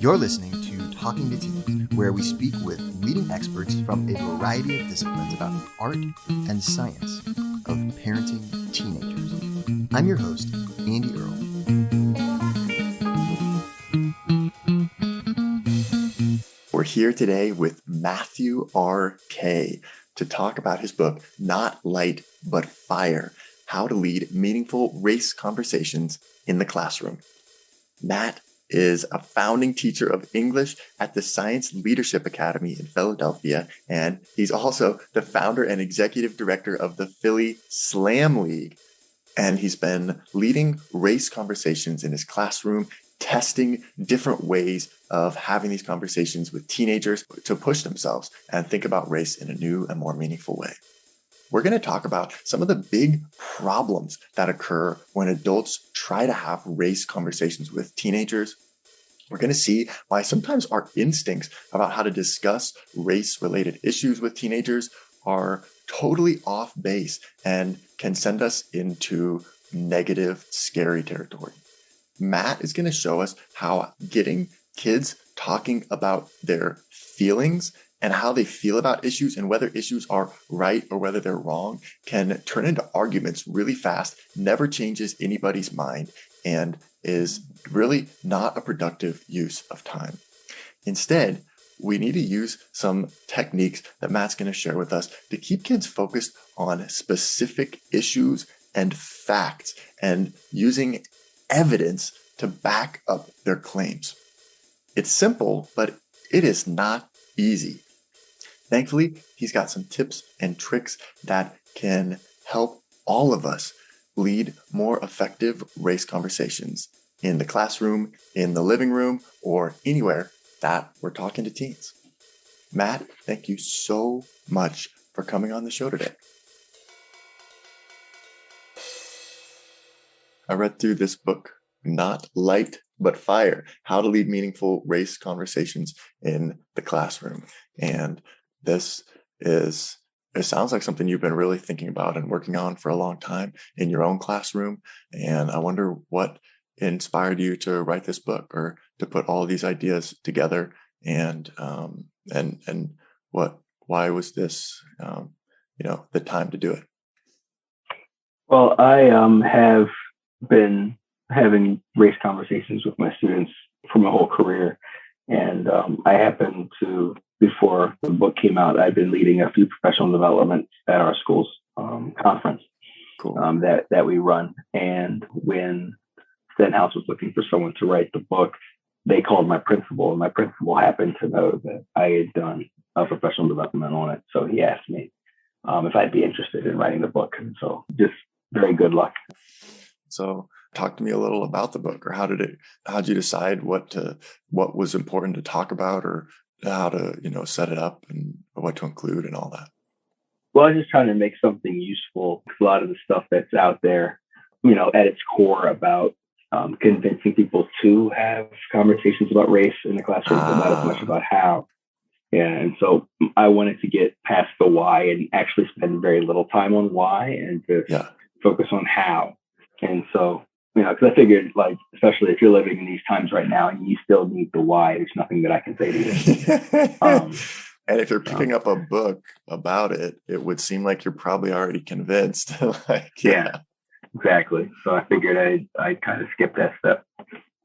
You're listening to Talking to Teens, where we speak with leading experts from a variety of disciplines about the art and science of parenting teenagers. I'm your host, Andy Earle. We're here today with Matthew R.K. to talk about his book, Not Light But Fire: How to Lead Meaningful Race Conversations in the Classroom. Matt is a founding teacher of English at the Science Leadership Academy in Philadelphia, and he's also the founder and executive director of the Philly Slam League. And he's been leading race conversations in his classroom, testing different ways of having these conversations with teenagers to push themselves and think about race in a new and more meaningful way. We're going to talk about some of the big problems that occur when adults try to have race conversations with teenagers. We're going to see why sometimes our instincts about how to discuss race-related issues with teenagers are totally off base and can send us into negative, scary territory. Matt is going to show us how getting kids talking about their feelings and how they feel about issues and whether issues are right or whether they're wrong can turn into arguments really fast, never changes anybody's mind, and is really not a productive use of time. Instead, we need to use some techniques that Matt's going to share with us to keep kids focused on specific issues and facts and using evidence to back up their claims. It's simple, but it is not easy. Thankfully, he's got some tips and tricks that can help all of us lead more effective race conversations in the classroom, in the living room, or anywhere that we're talking to teens. Matt, thank you so much for coming on the show today. I read through this book, Not Light But Fire: How to Lead Meaningful Race Conversations in the Classroom. And it sounds like something you've been really thinking about and working on for a long time in your own classroom. And I wonder what inspired you to write this book or to put all these ideas together, and why was this, the time to do it? Well, I have been having race conversations with my students for my whole career. And I happened to, before the book came out, I'd been leading a few professional developments at our school's conference. Cool. that we run. And when Stenhouse was looking for someone to write the book, they called my principal, and my principal happened to know that I had done a professional development on it. So he asked me if I'd be interested in writing the book. And so just very good luck. So talk to me a little about the book, or how'd you decide what was important to talk about, or how to, set it up and what to include and all that? Well, I was just trying to make something useful. A lot of the stuff that's out there, at its core about convincing people to have conversations about race in the classroom, but not as much about how. Yeah, and so I wanted to get past the why and actually spend very little time on why and to focus on how. And so, because I figured, especially if you're living in these times right now and you still need the why, there's nothing that I can say to you. And if you're picking up a book about it, it would seem like you're probably already convinced. Yeah, exactly. So I figured I'd kind of skip that step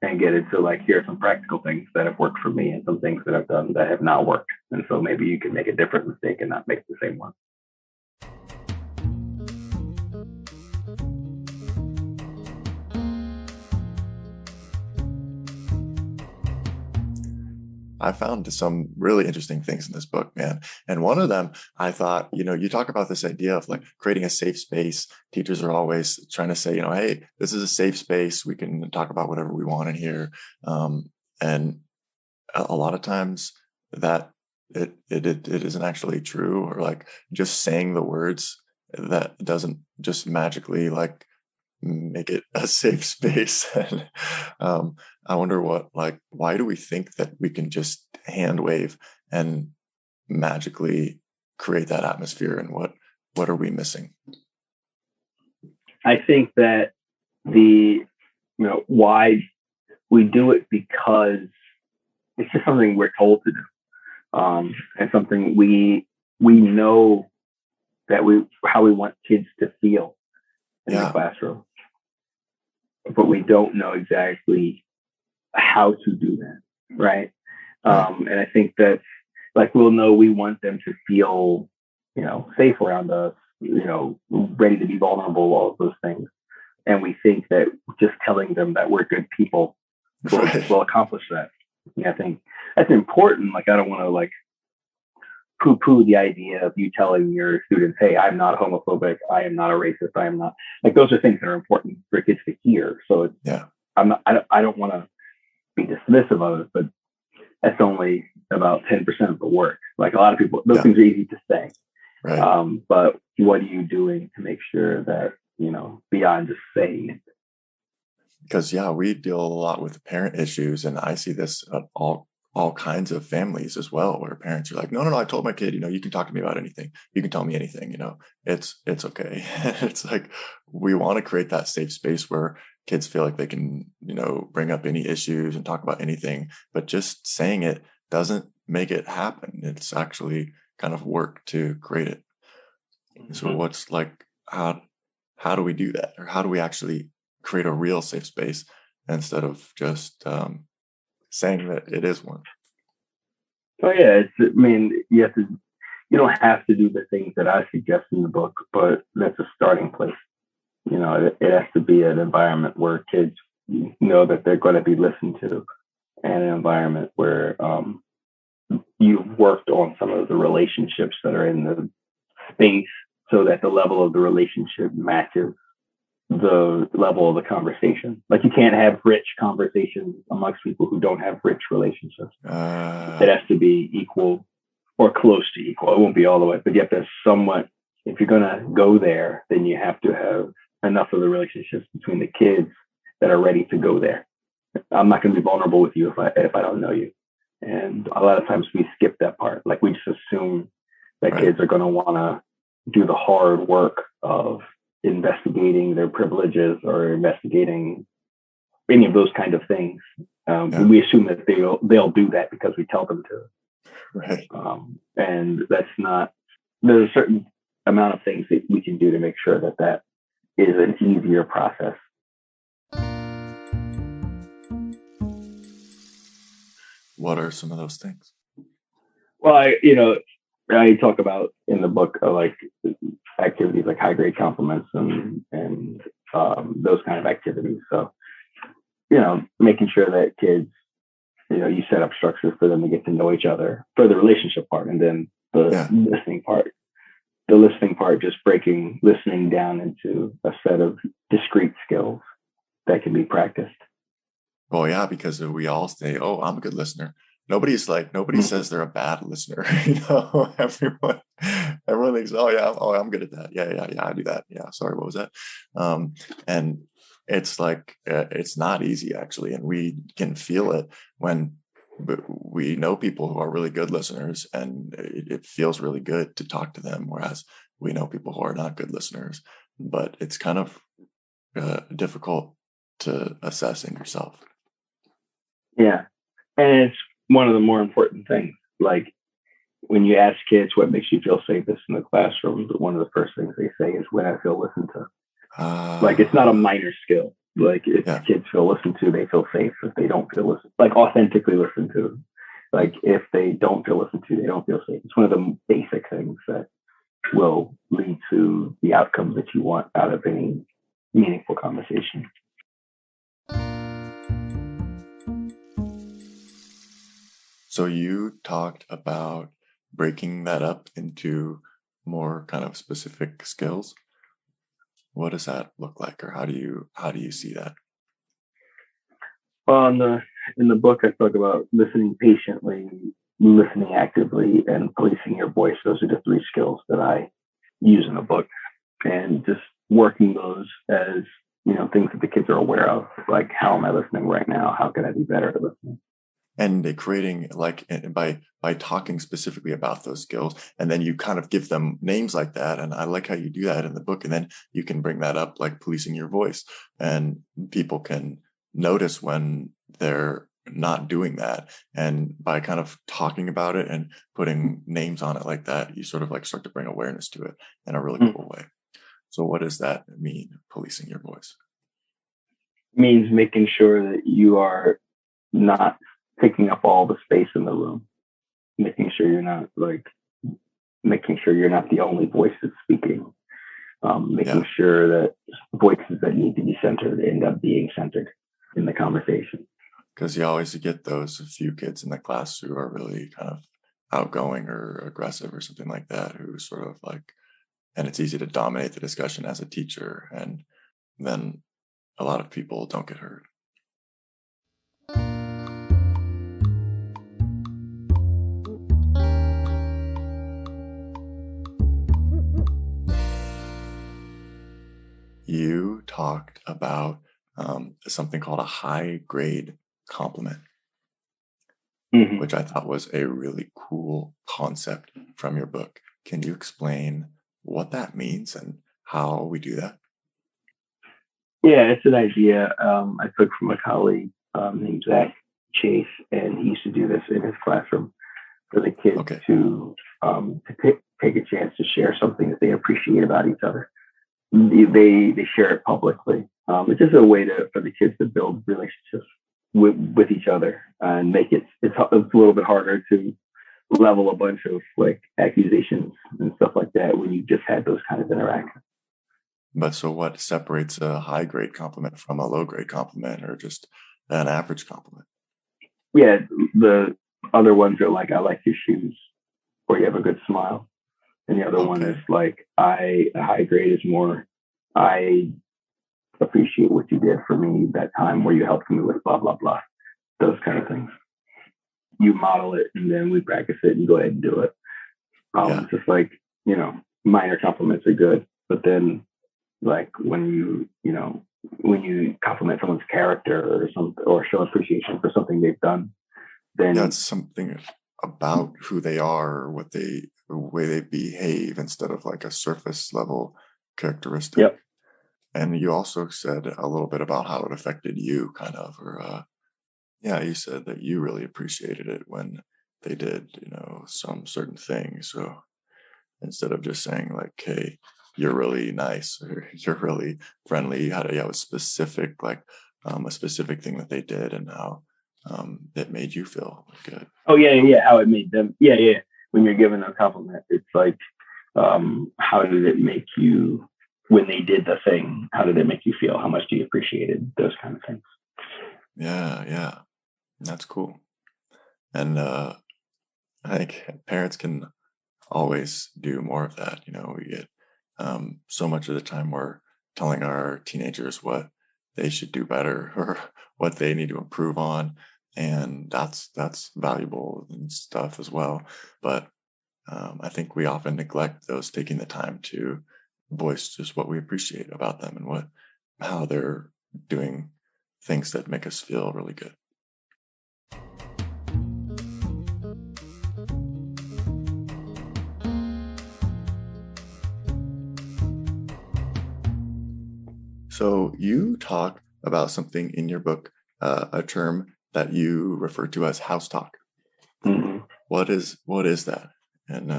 and get into here are some practical things that have worked for me and some things that I've done that have not worked. And so maybe you can make a different mistake and not make the same one. I found some really interesting things in this book, man. And one of them, I thought, you talk about this idea of creating a safe space. Teachers are always trying to say, hey, this is a safe space. We can talk about whatever we want in here. And a lot of times that it isn't actually true, or just saying the words that doesn't just magically make it a safe space. And I wonder why do we think that we can just hand wave and magically create that atmosphere, and what are we missing? I think that why we do it because it's just something we're told to do, and something we know that we how we want kids to feel in the Yeah. classroom, but we don't know exactly how to do that, right? Right. And I think that like we'll know we want them to feel, safe around us, ready to be vulnerable, all of those things. And we think that just telling them that we're good people Right. will accomplish that. I think that's important. Like I don't want to like poo-poo the idea of you telling your students, "Hey, I'm not homophobic. I am not a racist. I am not." Like those are things that are important for kids to hear. So Yeah. I'm not. I don't want to be dismissive of it, but that's only about 10% of the work. Like a lot of people, those Yeah. things are easy to say. Right. But what are you doing to make sure that, beyond just saying it? Because yeah, we deal a lot with parent issues, and I see this at all kinds of families as well, where parents are like, no, no, no, I told my kid, you can talk to me about anything, you can tell me anything, it's okay. It's like we want to create that safe space where kids feel like they can, bring up any issues and talk about anything, but just saying it doesn't make it happen. It's actually kind of work to create it. So Mm-hmm. what's like how do we do that, or how do we actually create a real safe space instead of just saying that it is one? Oh yeah, I mean, you don't have to do the things that I suggest in the book, but that's a starting place. It has to be an environment where kids know that they're going to be listened to, and an environment where you've worked on some of the relationships that are in the space so that the level of the relationship matches the level of the conversation. Like you can't have rich conversations amongst people who don't have rich relationships. It has to be equal or close to equal. It won't be all the way, but you have to somewhat, if you're going to go there, then you have to have enough of the relationships between the kids that are ready to go there. I'm not going to be vulnerable with you if I don't know you. And a lot of times we skip that part. Like we just assume that Right. kids are going to want to do the hard work of investigating their privileges or investigating any of those kind of things. Yeah. We assume that they'll do that because we tell them to. Right. And that's not. There's a certain amount of things that we can do to make sure that that is an easier process. What are some of those things? Well, I talk about in the book like activities like high grade compliments and those kind of activities. So making sure that kids, you set up structures for them to get to know each other for the relationship part, and then the Yeah. listening part. The listening part, just breaking listening down into a set of discrete skills that can be practiced. Well, yeah, because we all say, "Oh, I'm a good listener." Nobody Mm-hmm. says they're a bad listener. Everyone thinks, "Oh yeah, I'm good at that. Yeah, yeah, yeah, I do that. Yeah, sorry, what was that?" And it's like it's not easy actually, and we can feel it when we know people who are really good listeners, and it feels really good to talk to them. Whereas we know people who are not good listeners, but it's kind of difficult to assess in yourself. Yeah, and it's one of the more important things. Like when you ask kids what makes you feel safest in the classroom, one of the first things they say is when I feel listened to. Like it's not a Uh, minor skill. Like if yeah. kids feel listened to, they feel safe. If they don't feel listened, like authentically listened to, like if they don't feel listened to, they don't feel safe. It's one of the basic things that will lead to the outcomes that you want out of any meaningful conversation. So you talked about breaking that up into more kind of specific skills. What does that look like, or how do you see that? Well, in the book, I talk about listening patiently, listening actively, and policing your voice. Those are the three skills that I use in the book, and just working those as things that the kids are aware of, like how am I listening right now? How can I be better at listening? And creating like by talking specifically about those skills, and then you kind of give them names like that. And I like how you do that in the book, and then you can bring that up like policing your voice, and people can notice when they're not doing that. And by kind of talking about it and putting names on it like that, you sort of like start to bring awareness to it in a really cool way. So what does that mean, policing your voice? Means making sure that you are not taking up all the space in the room, making sure you're not the only voice that's speaking, making sure that voices that need to be centered end up being centered in the conversation. Because you always get those few kids in the class who are really kind of outgoing or aggressive or something like that, who sort of like, and it's easy to dominate the discussion as a teacher, and then a lot of people don't get heard. You talked about something called a high grade compliment, which I thought was a really cool concept from your book. Can you explain what that means and how we do that? Yeah, it's an idea I took from a colleague named Zach Chase, and he used to do this in his classroom for the kids to take a chance to share something that they appreciate about each other. They share it publicly. It's just a way for the kids to build relationships with each other and make it's a little bit harder to level a bunch of like accusations and stuff like that when you just had those kind of interactions. But so what separates a high grade compliment from a low grade compliment or just an average compliment? Yeah, the other ones are like, I like your shoes, or you have a good smile. And the other one is like, a high grade is more, I appreciate what you did for me that time where you helped me with blah, blah, blah. Those kind of things. You model it and then we practice it and go ahead and do it. Just like, minor compliments are good, but then like when you compliment someone's character or show appreciation for something they've done, then it's something about who they are or the way they behave instead of like a surface level characteristic. Yep. And you also said a little bit about how it affected you kind of, or you said that you really appreciated it when they did, some certain things. So instead of just saying like, hey, you're really nice or you're really friendly, you had a specific, like a specific thing that they did and how it made you feel good. Oh yeah. How it made them. Yeah. When you're giving a compliment, it's like, how did it make you when they did the thing? How did it make you feel? How much do you appreciate it? Those kind of things. Yeah. That's cool. And I think parents can always do more of that. We get so much of the time we're telling our teenagers what they should do better or what they need to improve on. And that's valuable and stuff as well. But I think we often neglect those taking the time to voice just what we appreciate about them and how they're doing things that make us feel really good. So you talk about something in your book, a term that you refer to as house talk. Mm-hmm. What is that, and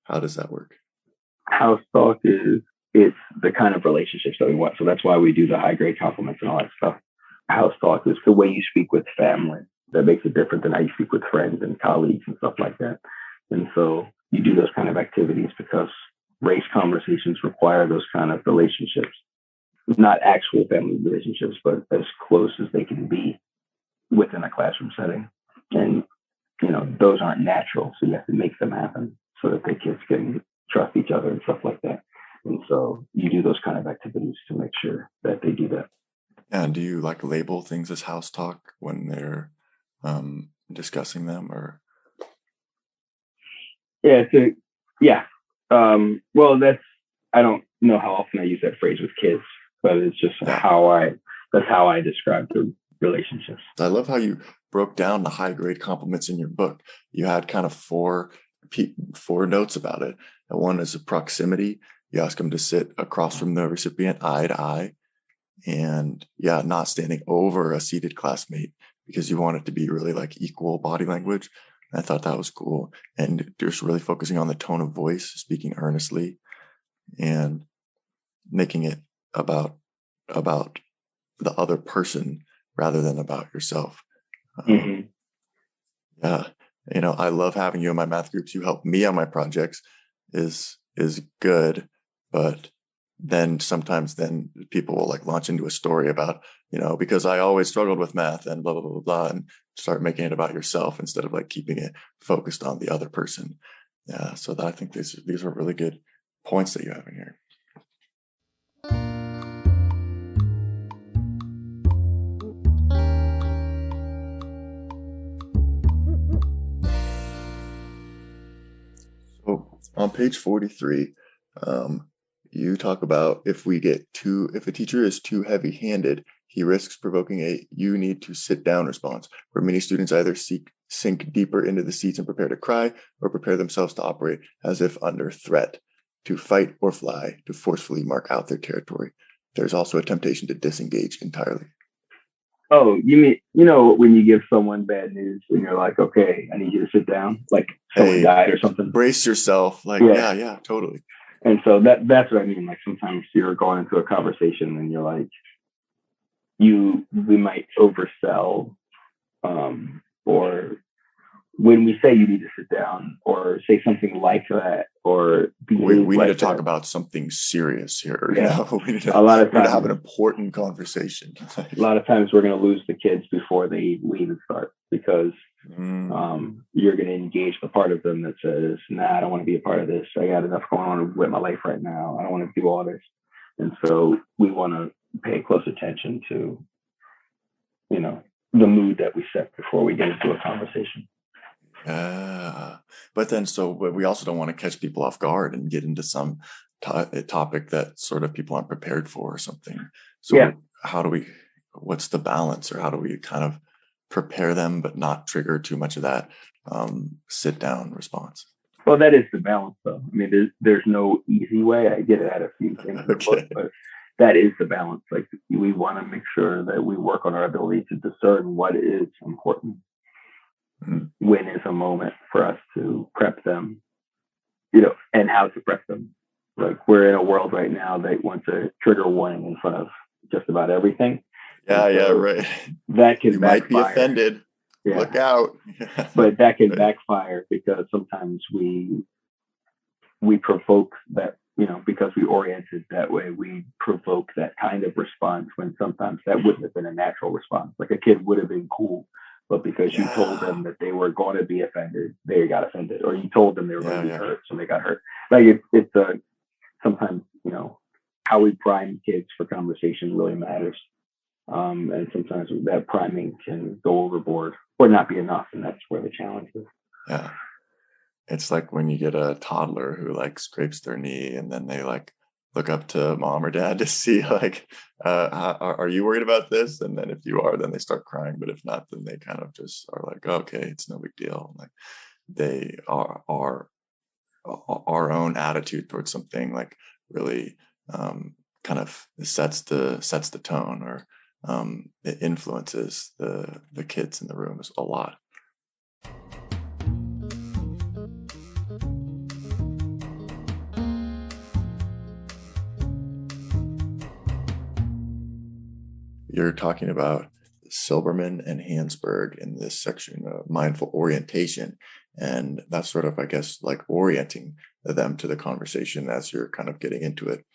how does that work? House talk it's the kind of relationships that we want. So that's why we do the high grade compliments and all that stuff. House talk is the way you speak with family. That makes it different than how you speak with friends and colleagues and stuff like that. And so you do those kind of activities because race conversations require those kind of relationships. Not actual family relationships, but as close as they can be within a classroom setting. And, those aren't natural. So you have to make them happen so that the kids can trust each other and stuff like that. And so you do those kind of activities to make sure that they do that. And do you like label things as house talk when they're discussing them or? Yeah. Well, I don't know how often I use that phrase with kids, but it's just that's how I describe the relationships. I love how you broke down the high grade compliments in your book. You had kind of four notes about it. And one is a proximity. You ask them to sit across from the recipient eye to eye, and not standing over a seated classmate because you want it to be really like equal body language. I thought that was cool. And just really focusing on the tone of voice, speaking earnestly, and making it about the other person rather than about yourself. Mm-hmm. Yeah. I love having you in my math groups. You help me on my projects is good, but then sometimes then people will like launch into a story about, because I always struggled with math and blah, blah, blah, blah, and start making it about yourself instead of like keeping it focused on the other person. Yeah. So I think these are really good points that you have in here. So on page 43, um, you talk about if a teacher is too heavy handed, he risks provoking a "you need to sit down" response, where many students either sink deeper into the seats and prepare to cry, or prepare themselves to operate as if under threat, to fight or fly, to forcefully mark out their territory. There's also a temptation to disengage entirely. Oh, you mean, when you give someone bad news and you're like, okay, I need you to sit down, like someone Hey, died or something. brace yourself. Like, Yeah. yeah, totally. And so that's what I mean. Like sometimes you're going into a conversation and you're like, we might oversell, or when we say you need to sit down or say something like that or behave We need to like talk that. about something serious here. Yeah. We need A lot of to have times, an important conversation. a lot of times we're going to lose the kids before they even start because you're going to engage the part of them that says, nah, I don't want to be a part of this. I got enough going on with my life right now. I don't want to do all this. And so we want to pay close attention to, the mood that we set before we get into a conversation. But we also don't want to catch people off guard and get into some topic that sort of people aren't prepared for or something. So Yeah. What's the balance, or how do we kind of prepare them but not trigger too much of that sit down response? Well, that is the balance, though. I mean, there's no easy way. I get it at a few things in the book, but that is the balance. Like we want to make sure that we work on our ability to discern what is important. When is a moment for us to prep them, and how to prep them. Like we're in a world right now that wants a trigger warning in front of just about everything. Yeah, right. That can you backfire. Might be offended. Yeah. Look out. But that can backfire because sometimes we provoke that, because we oriented that way, we provoke that kind of response when sometimes that wouldn't have been a natural response. Like a kid would have been cool, but because you told them that they were going to be offended, they got offended, or you told them they were going to be hurt, so they got hurt. Like it's sometimes, how we prime kids for conversation really matters. And sometimes that priming can go overboard or not be enough. And that's where the challenge is. Yeah. It's like when you get a toddler who like scrapes their knee and then they like look up to mom or dad to see like, are you worried about this? And then if you are, then they start crying. But if not, then they kind of just are like, okay, it's no big deal. Like they are our own attitude towards something like really kind of sets the tone, or it influences the kids in the room a lot. You're talking about Silberman and Hansberg in this section of mindful orientation. And that's sort of, I guess, like orienting them to the conversation as you're kind of getting into it.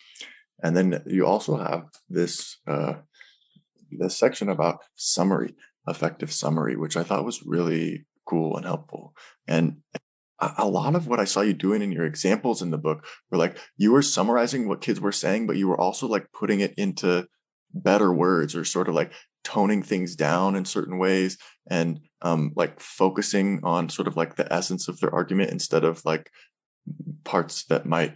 And then you also have this section about effective summary, which I thought was really cool and helpful. And a lot of what I saw you doing in your examples in the book were like you were summarizing what kids were saying, but you were also like putting it into better words, or sort of like toning things down in certain ways, and like focusing on sort of like the essence of their argument instead of like parts that might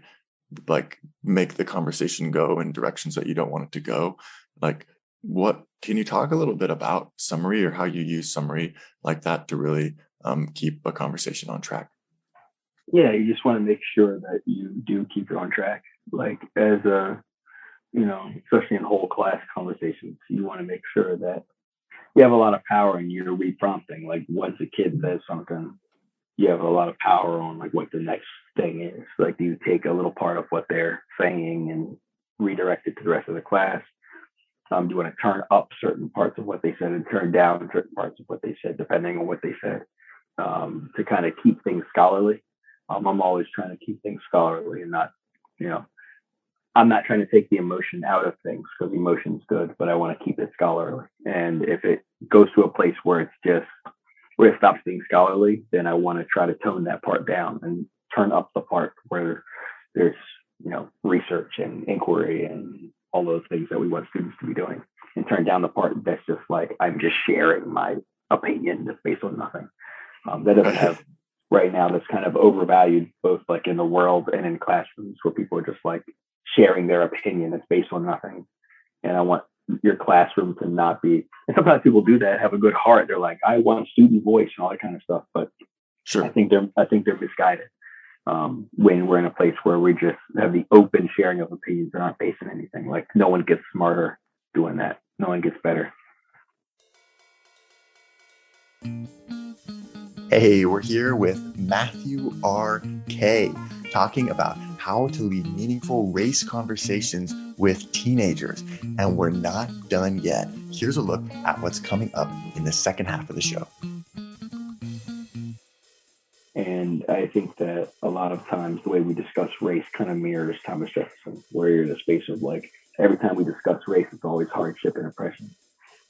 like make the conversation go in directions that you don't want it to go. Like, what can you talk a little bit about summary, or how you use summary like that to really keep a conversation on track? Yeah, you just want to make sure that you do keep it on track. Like as especially in whole class conversations, you want to make sure that you have a lot of power in your reprompting. Like once a kid says something, you have a lot of power on like what the next thing is. Like, do you take a little part of what they're saying and redirect it to the rest of the class? Do you want to turn up certain parts of what they said and turn down certain parts of what they said, depending on what they said, to kind of keep things scholarly? I'm always trying to keep things scholarly and not, you know, I'm not trying to take the emotion out of things because emotion's good, but I want to keep it scholarly. And if it goes to a place where it stops being scholarly, then I want to try to tone that part down and turn up the part where there's, research and inquiry and all those things that we want students to be doing, and turn down the part that's just like, I'm just sharing my opinion that's based on nothing. That doesn't have right now, that's kind of overvalued both like in the world and in classrooms where people are just like sharing their opinion that's based on nothing. And I want your classroom to not be, and sometimes people do that, have a good heart. They're like, I want student voice and all that kind of stuff. But sure, I think they're misguided when we're in a place where we just have the open sharing of opinions that aren't based on anything. Like, no one gets smarter doing that. No one gets better. Hey, we're here with Matthew R.K. talking about how to lead meaningful race conversations with teenagers. And we're not done yet. Here's a look at what's coming up in the second half of the show. And I think that a lot of times the way we discuss race kind of mirrors Thomas Jefferson, where you're in a space of like, every time we discuss race, it's always hardship and oppression.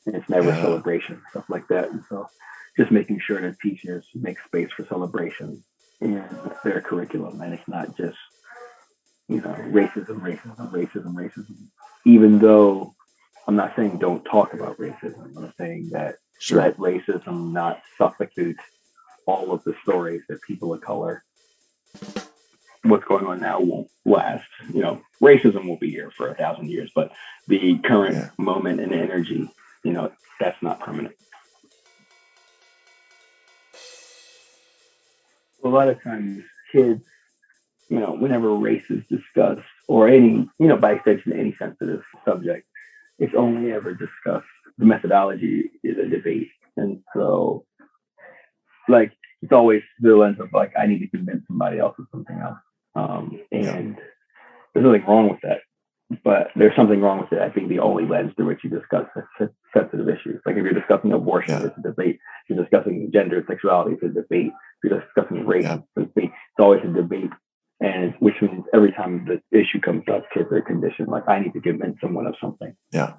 And it's never celebration, stuff like that. And so just making sure that teachers make space for celebration in their curriculum. And it's not just, racism. Even though I'm not saying don't talk about racism, I'm saying that let racism not suffocate all of the stories that people of color, what's going on now won't last. Racism will be here for 1,000 years, but the current moment and energy, that's not permanent. A lot of times kids, whenever race is discussed, or any, by extension, any sensitive subject, it's only ever discussed. The methodology is a debate. And so, like, it's always the lens of like, I need to convince somebody else of something else. And there's nothing wrong with that. But there's something wrong with it, I think, the only lens through which you discuss sensitive issues. Like if you're discussing abortion, it's a debate. If you're discussing gender and sexuality, it's a debate. If you're discussing race, it's a debate. It's always a debate. And which means every time the issue comes up, kids are conditioned, like, I need to convince someone of something. Yeah.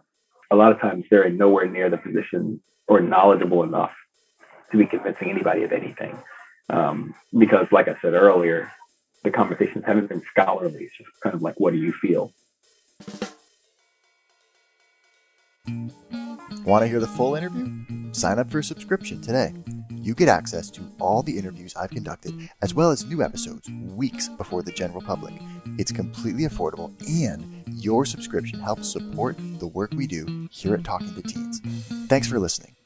A lot of times they're nowhere near the position or knowledgeable enough to be convincing anybody of anything. Because like I said earlier, the conversations haven't been scholarly. It's just kind of like, what do you feel? Want to hear the full interview? Sign up for a subscription today. You get access to all the interviews I've conducted, as well as new episodes weeks before the general public. It's completely affordable, and your subscription helps support the work we do here at Talking to Teens. Thanks for listening.